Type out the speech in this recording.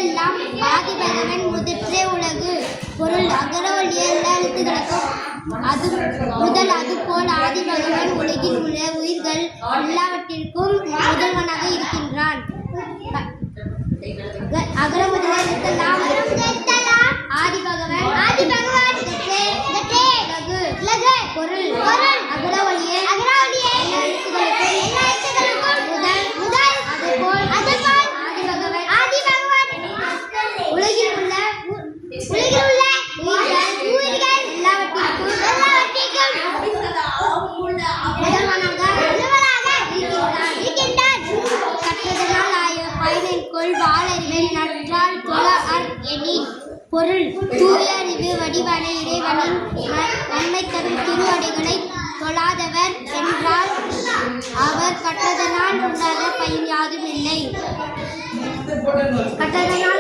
எழுத்தெல்லாம் ஆதிபகவன் முதற்றே உலகு. பொருள் அகர ஒலிய எல்லா எழுத்துக்களுக்கும் அது முதல். அதுபோல் ஆதிபகவன் உலகில் உள்ள உயிர்கள் எல்லாவற்றிற்கும் முதல்வனாக இருக்கின்றான். அகர முதல எழுத்தெல்லாம் ஆதிபகவன் உலகு. பொருள் அகர ஒலிய எல்லா எழுத்துக்களுக்கும் முதல். அதுபோல் ஆதிபகவன் உலகில் உள்ள உயிர்கள் எல்லாவற்றிற்கும் முதல்வனாக இருக்கின்றான். கற்றதனால் பயனிற்கொள் வாளறிவன் நற்றால் தொழார் எனின். பொருள் தூய அறிவு வடிவான இறைவனின் நன்மை தரும் திருவடிகளை தொழாதவர் என்றால் அவர் கற்றதனால் உண்டாத பயன் யாதும் இல்லை. கற்றதனால்